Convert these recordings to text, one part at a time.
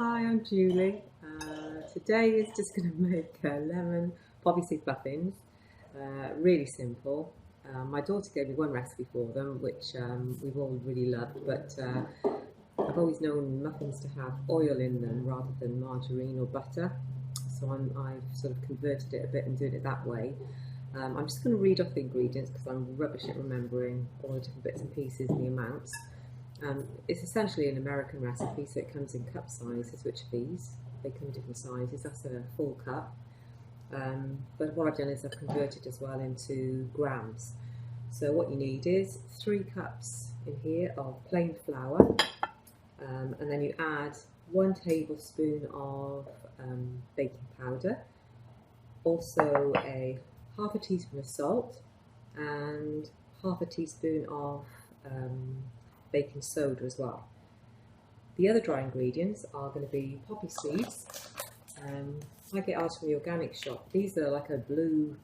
Hi, I'm Julie. Today is just going to make lemon poppy seed muffins. Really simple. My daughter gave me one recipe for them, which we've all really loved, but I've always known muffins to have oil in them rather than margarine or butter. So I've sort of converted it a bit and doing it that way. I'm just going to read off the ingredients because I'm rubbish at remembering all the different bits and pieces and the amounts. It's essentially an American recipe, so it comes in cup sizes, which are these. They come in different sizes. That's a full cup. But what I've done is I've converted as well into grams. So what you need is 3 cups in here of plain flour, and then you add 1 tablespoon of baking powder, also half a teaspoon of salt, and half a teaspoon of baking soda as well. The other dry ingredients are going to be poppy seeds. I get ours from the organic shop. These are like a blue,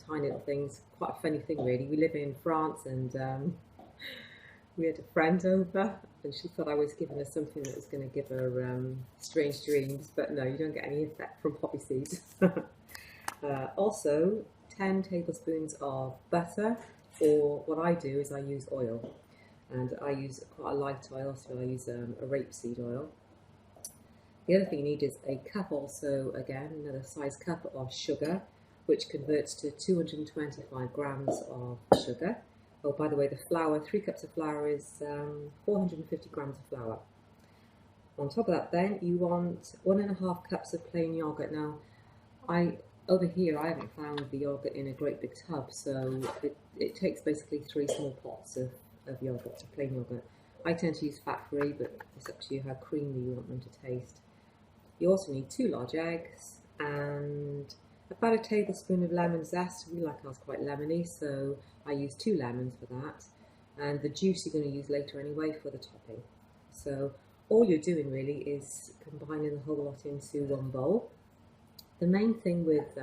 tiny little things. Quite a funny thing, really. We live in France, and we had a friend over, and she thought I was giving her something that was going to give her strange dreams. But no, you don't get any effect from poppy seeds. Also, 10 tablespoons of butter, or what I do is I use oil. And I use quite a light oil, so I use a rapeseed oil. The other thing you need is a cup, also again another size cup of sugar, which converts to 225 grams of sugar. Oh, by the way, the flour, 3 cups of flour is 450 grams of flour. On top of that, then you want 1.5 cups of plain yogurt. Now, over here I haven't found the yogurt in a great big tub, so it takes basically 3 small pots of yogurt, plain yogurt. I tend to use fat-free, but it's up to you how creamy you want them to taste. You also need 2 large eggs and about a tablespoon of lemon zest. We like ours quite lemony, so I use 2 lemons for that. And the juice you're going to use later anyway for the topping. So all you're doing really is combining the whole lot into one bowl. The main thing with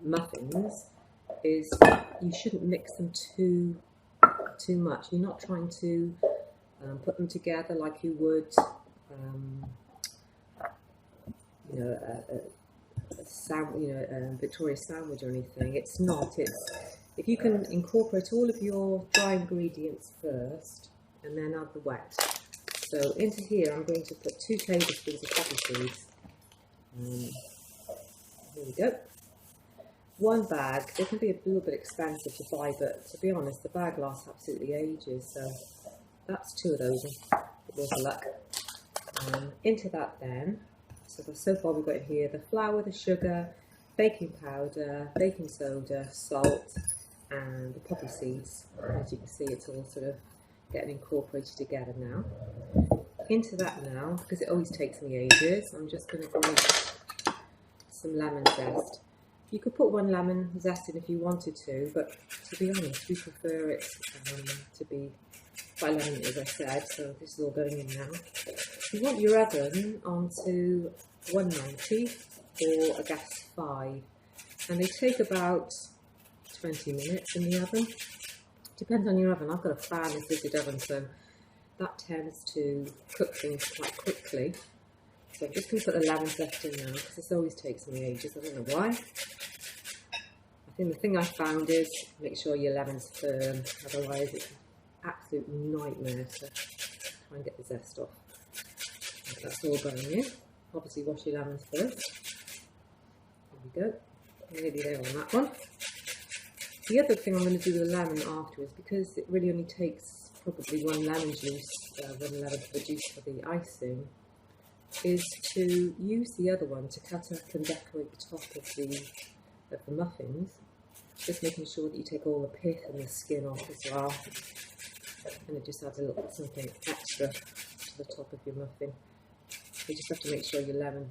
muffins is you shouldn't mix them too much. You're not trying to put them together like you would, a Victoria sandwich or anything. It's not. It's if you can incorporate all of your dry ingredients first and then add the wet. So into here I'm going to put 2 tablespoons of poppy seeds. Here we go. 1 bag. They can be a little bit expensive to buy, but to be honest, the bag lasts absolutely ages. So that's 2 of those. With luck. Into that then. So far we've got in here the flour, the sugar, baking powder, baking soda, salt, and the poppy seeds. As you can see, it's all sort of getting incorporated together now. Into that now, because it always takes me ages, I'm just going to grate some lemon zest. You could put 1 lemon zest in if you wanted to, but to be honest, we prefer it to be quite lemony, as I said, so this is all going in now. You want your oven onto 190 or a gas 5, and they take about 20 minutes in the oven. Depends on your oven. I've got a fan assisted oven, so that tends to cook things quite quickly. So I'm just going to put the lemon zest in now, because this always takes me ages. I don't know why. I think the thing I found is make sure your lemon's firm, otherwise it's an absolute nightmare to try and get the zest off. That's all going in. Obviously wash your lemons first. There we go. Nearly there on that one. The other thing I'm going to do with the lemon afterwards, because it really only takes probably 1 lemon juice, 1 lemon for the juice for the icing, is to use the other one to cut up and decorate the top of the muffins. Just making sure that you take all the pith and the skin off as well. And it just adds a little bit something extra to the top of your muffin. You just have to make sure your lemon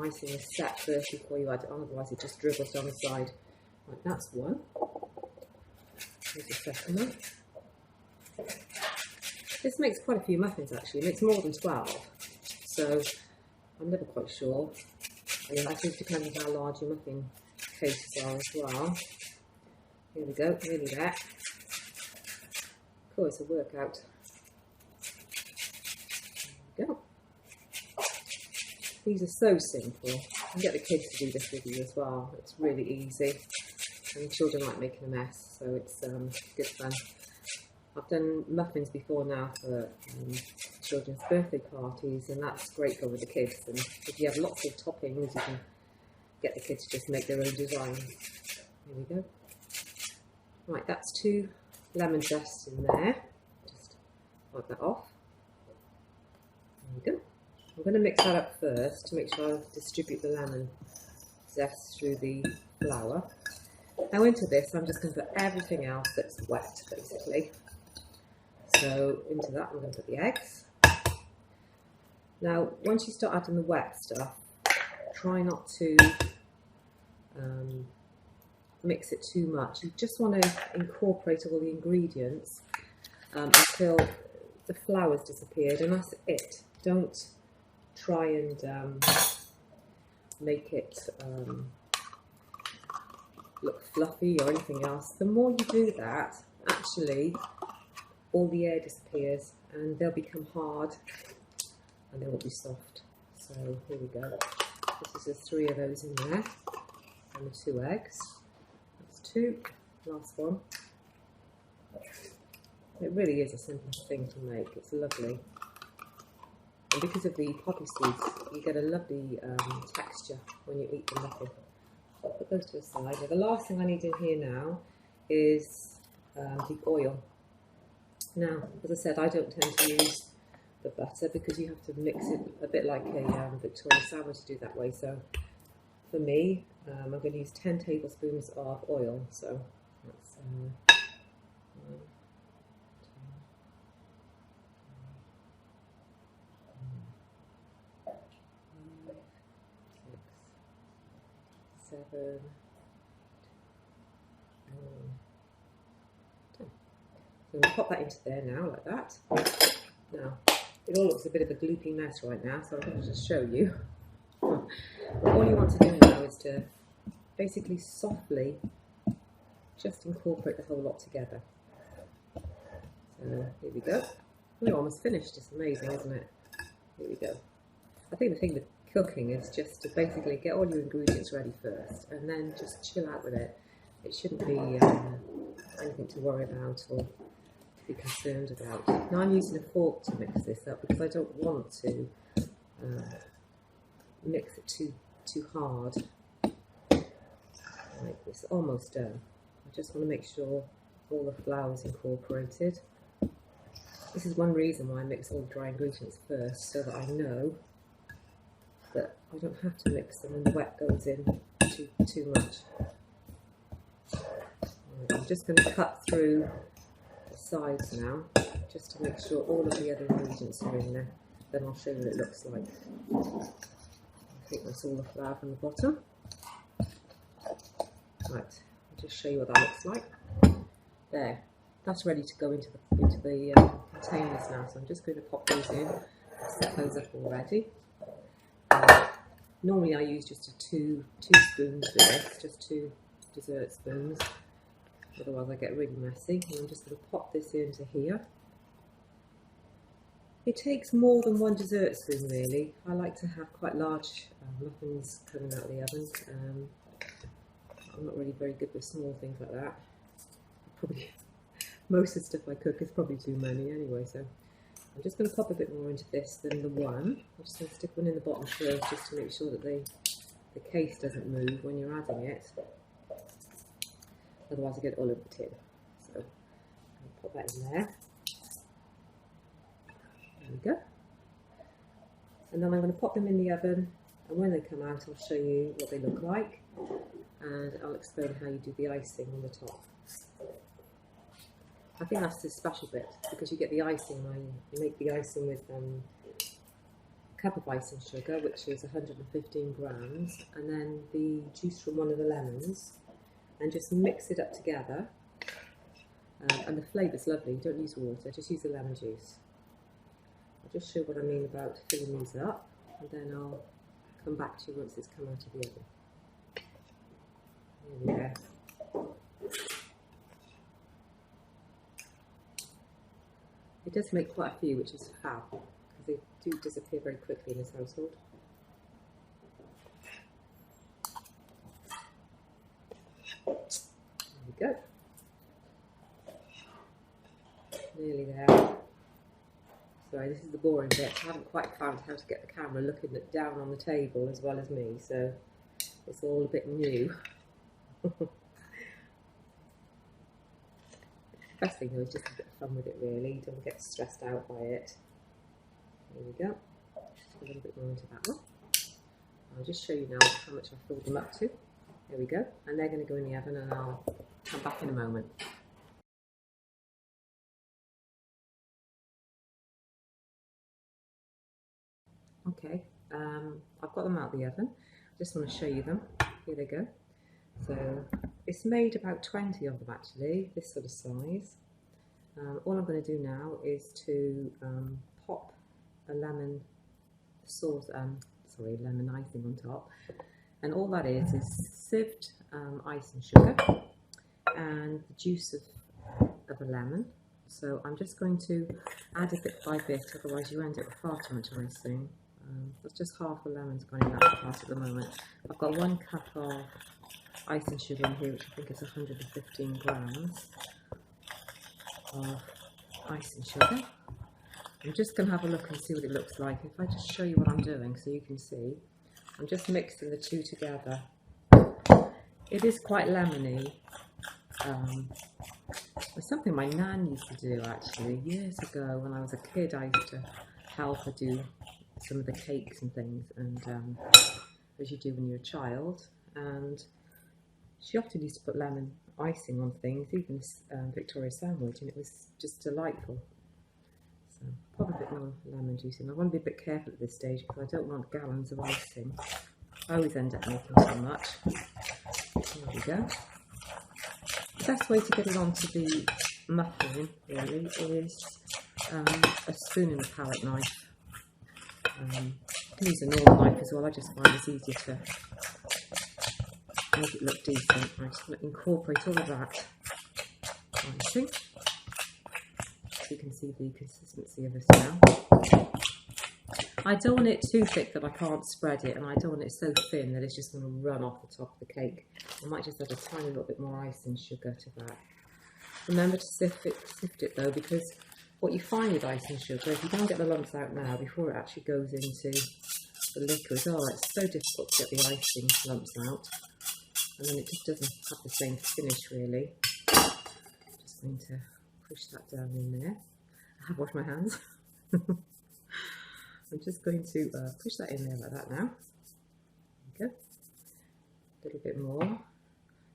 icing is set first before you add it on, otherwise it just dribbles down the side. Right, that's one. Here's the second one. This makes quite a few muffins actually. It makes more than 12. So I'm never quite sure. I think it depends on how large your muffin cases are as well. Here we go, nearly there. Of course, a workout. These are so simple. You can get the kids to do this with you as well. It's really easy. And children like making a mess, so it's good fun. I've done muffins before now for children's birthday parties, and that's great fun with the kids. And if you have lots of toppings, you can get the kids to just make their own designs. Here we go. Right, that's 2 lemon zests in there. Just wipe that off. There we go. I'm going to mix that up first to make sure I distribute the lemon zest through the flour. Now into this, I'm just going to put everything else that's wet, basically. So into that, I'm going to put the eggs. Now, once you start adding the wet stuff, try not to mix it too much. You just want to incorporate all the ingredients until the flour's disappeared, and that's it. Don't try and make it look fluffy or anything else. The more you do that, actually, all the air disappears and they'll become hard and they won't be soft. So here we go. This is 3 of those in there, and the 2 eggs. That's 2. Last one. It really is a simple thing to make. It's lovely. And because of the poppy seeds, you get a lovely texture when you eat the muffin. So I'll put those to the side. Now, the last thing I need in here now is the oil. Now, as I said, I don't tend to use the butter because you have to mix it a bit like a Victoria sandwich to do that way. So for me, I'm going to use 10 tablespoons of oil. So that's 1, 2, 6, 7, 10. So I'm going to pop that into there now, like that. Now, it all looks a bit of a gloopy mess right now, so I'm going to just show you. But all you want to do now is to basically softly just incorporate the whole lot together. So here we go. We're almost finished. It's amazing, isn't it? Here we go. I think the thing with cooking is just to basically get all your ingredients ready first and then just chill out with it. It shouldn't be anything to worry about or to be concerned about. Now I'm using a fork to mix this up because I don't want to mix it too hard. Like this, almost done. I just want to make sure all the flour is incorporated. This is one reason why I mix all the dry ingredients first, so that I know that I don't have to mix them when the wet goes in too much. Right, I'm just going to cut through the sides now, just to make sure all of the other ingredients are in there. Then I'll show you what it looks like. I think that's all the flour from the bottom. Right, I'll just show you what that looks like. There, that's ready to go into the containers now. So I'm just going to pop those in. I've set those up already. Normally I use just two spoons for this, just 2 dessert spoons. Otherwise I get really messy. And I'm just going to pop this into here. It takes more than 1 dessert spoon really. I like to have quite large muffins coming out of the oven. I'm not really very good with small things like that. Probably most of the stuff I cook is probably too many anyway, so I'm just going to pop a bit more into this than the one. I'm just going to stick one in the bottom first just to make sure that the case doesn't move when you're adding it. Otherwise I get it all over the tin. So I'll pop that in there. There we go. And then I'm going to pop them in the oven, and when they come out I'll show you what they look like, and I'll explain how you do the icing on the top. I think that's the special bit, because you get the icing when you make the icing with a cup of icing sugar, which is 115 grams, and then the juice from one of the lemons, and just mix it up together. And the flavour's lovely. You don't use water, just use the lemon juice. I'll just show what I mean about filling these up, and then I'll come back to you once it's come out of the oven. Here we go. It does make quite a few, which is fab, because they do disappear very quickly in this household. we go. Nearly there. Sorry, this is the boring bit. I haven't quite found how to get the camera looking down on the table as well as me, so it's all a bit new. Best thing though is just a bit of fun with it really, don't get stressed out by it. There we go. Just a little bit more into that one. I'll just show you now how much I've filled them up to. There we go. And they're going to go in the oven and I'll come back in a moment. Okay, I've got them out of the oven. I just want to show you them. Here they go. So it's made about 20 of them actually, this sort of size. All I'm going to do now is to pop a lemon sauce, lemon icing on top. And all that is sieved ice and sugar and the juice of a lemon. So I'm just going to add a bit by bit, otherwise you end up with far too much icing. That's just half a lemon's going in that part at the moment. I've got 1 cup of ice and sugar in here, which I think is 115 grams of ice and sugar. I'm just going to have a look and see what it looks like. If I just show you what I'm doing so you can see, I'm just mixing the two together. It is quite lemony. It's something my nan used to do actually years ago when I was a kid. I used to help her do some of the cakes and things, and as you do when you're a child. And she often used to put lemon icing on things, even Victoria sandwich, and it was just delightful. So put a bit more lemon juice in. I want to be a bit careful at this stage because I don't want gallons of icing. I always end up making too much. There we go. The best way to get it onto the muffin really is a spoon and a palette knife. You can use a normal knife as well. I just find it's easier to make it look decent. I just want to incorporate all of that icing. So you can see the consistency of this now. I don't want it too thick that I can't spread it, and I don't want it so thin that it's just going to run off the top of the cake. I might just add a tiny little bit more ice and sugar to that. Remember to sift it though, because what you find with ice and sugar, if you don't get the lumps out now before it actually goes into the liquid, it's so difficult to get the icing lumps out, and then it just doesn't have the same finish really. Just going to push that down in there. I have washed my hands. I'm just going to push that in there like that now. There we go. A little bit more.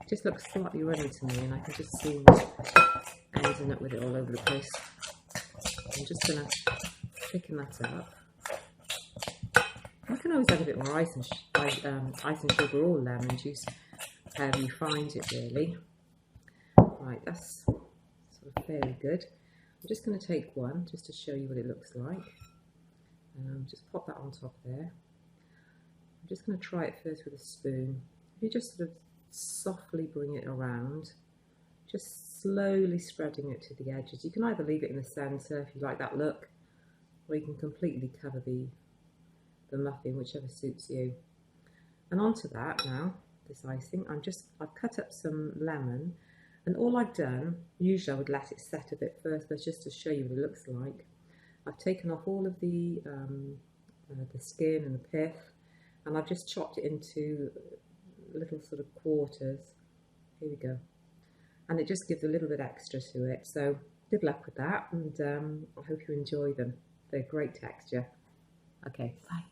It just looks slightly runny to me, and I can just see ending up with it all over the place. I'm just going to thicken that up. I can always add a bit more ice and sugar or lemon juice, however you find it really. Right, that's sort of fairly good. I'm just going to take one just to show you what it looks like. Just pop that on top there. I'm just going to try it first with a spoon. You just sort of softly bring it around, just slowly spreading it to the edges. You can either leave it in the centre if you like that look, or you can completely cover the muffin, whichever suits you. And onto that now, this icing, I've cut up some lemon, and all I've done, usually I would let it set a bit first, but just to show you what it looks like, I've taken off all of the skin and the pith, and I've just chopped it into little sort of quarters. Here we go. And it just gives a little bit extra to it. So good luck with that, and I hope you enjoy them. They're great texture. Okay, bye.